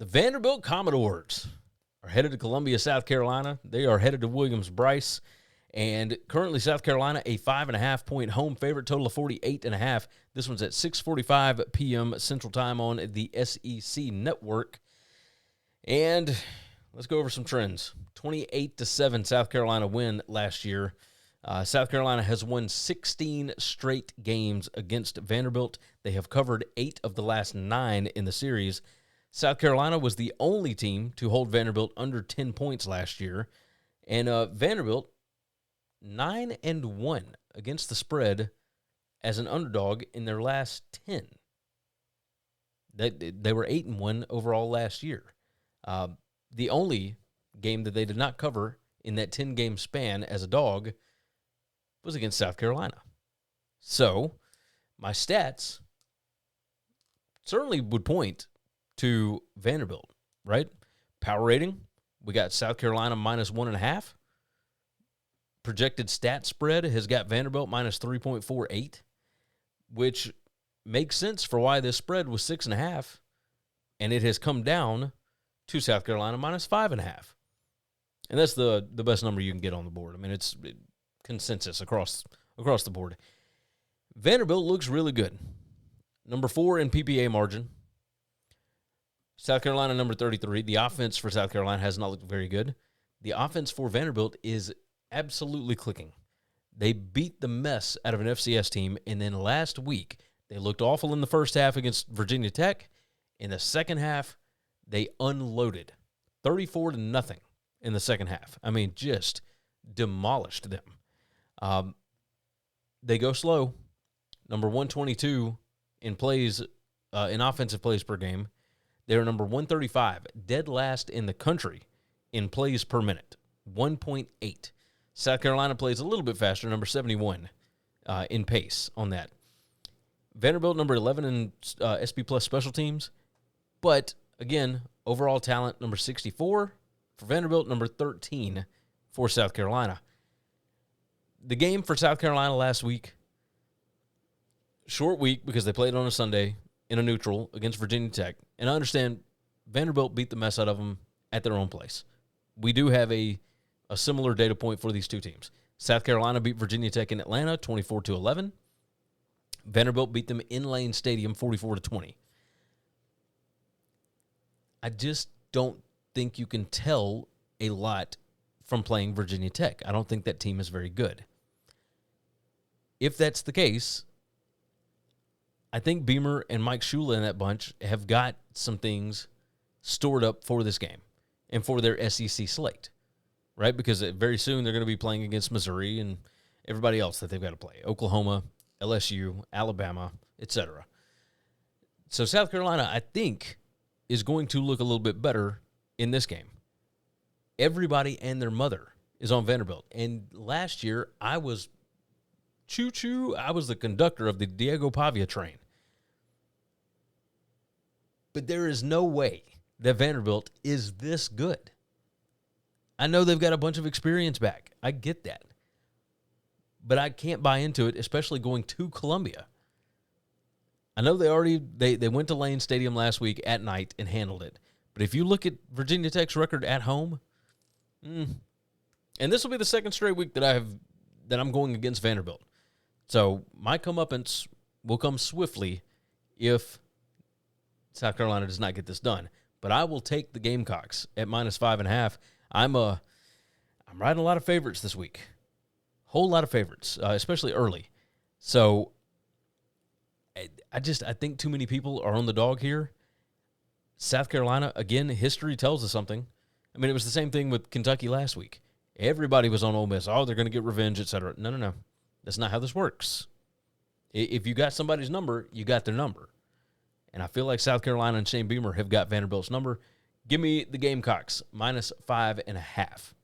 The Vanderbilt Commodores are headed to Columbia, South Carolina. They are headed to Williams-Brice. And currently, South Carolina, a 5.5-point home favorite, total of 48.5. This one's at 6:45 p.m. Central Time on the SEC Network. And let's go over some trends. 28-7 South Carolina win last year. South Carolina has won 16 straight games against Vanderbilt. They have covered 8 of the last 9 in the series. South Carolina was the only team to hold Vanderbilt under 10 points last year. And Vanderbilt, 9-1 against the spread as an underdog in their last 10. They were 8-1 overall last year. The only game that they did not cover in that 10-game span as a dog was against South Carolina. So my stats certainly would point to Vanderbilt, right? Power rating, we got South Carolina minus 1.5. Projected stat spread has got Vanderbilt minus 3.48, which makes sense for why this spread was 6.5, and it has come down to South Carolina minus 5.5. And that's the best number you can get on the board. I mean, it's consensus across the board. Vanderbilt looks really good. Number 4 in PPA margin. South Carolina, number 33. The offense for South Carolina has not looked very good. The offense for Vanderbilt is absolutely clicking. They beat the mess out of an FCS team, and then last week, they looked awful in the first half against Virginia Tech. In the second half, they unloaded 34-0 in the second half. I mean, just demolished them. They go slow. Number 122 in plays, in offensive plays per game. They're number 135, dead last in the country in plays per minute, 1.8. South Carolina plays a little bit faster, number 71 in pace on that. Vanderbilt, number 11 in SP Plus special teams. But, again, overall talent, number 64 for Vanderbilt, number 13 for South Carolina. The game for South Carolina last week, short week because they played on a Sunday in a neutral against Virginia Tech. And I understand Vanderbilt beat the mess out of them at their own place. We do have a similar data point for these two teams. South Carolina beat Virginia Tech in Atlanta 24-11. Vanderbilt beat them in Lane Stadium 44-20. I just don't think you can tell a lot from playing Virginia Tech. I don't think that team is very good. If that's the case, I think Beamer and Mike Shula and that bunch have got some things stored up for this game and for their SEC slate, right? Because very soon they're going to be playing against Missouri and everybody else that they've got to play, Oklahoma, LSU, Alabama, etc. So South Carolina, I think, is going to look a little bit better in this game. Everybody and their mother is on Vanderbilt. And last year, I was the conductor of the Diego Pavia train. But there is no way that Vanderbilt is this good. I know they've got a bunch of experience back. I get that. But I can't buy into it, especially going to Columbia. I know they went to Lane Stadium last week at night and handled it. But if you look at Virginia Tech's record at home, and this will be the second straight week that I'm going against Vanderbilt. So my comeuppance will come swiftly if South Carolina does not get this done. But I will take the Gamecocks at minus 5.5. I'm riding a lot of favorites this week. Whole lot of favorites, especially early. So I think too many people are on the dog here. South Carolina, again, history tells us something. I mean, it was the same thing with Kentucky last week. Everybody was on Ole Miss. Oh, they're going to get revenge, etc. No. That's not how this works. If you got somebody's number, you got their number. And I feel like South Carolina and Shane Beamer have got Vanderbilt's number. Give me the Gamecocks, minus 5.5.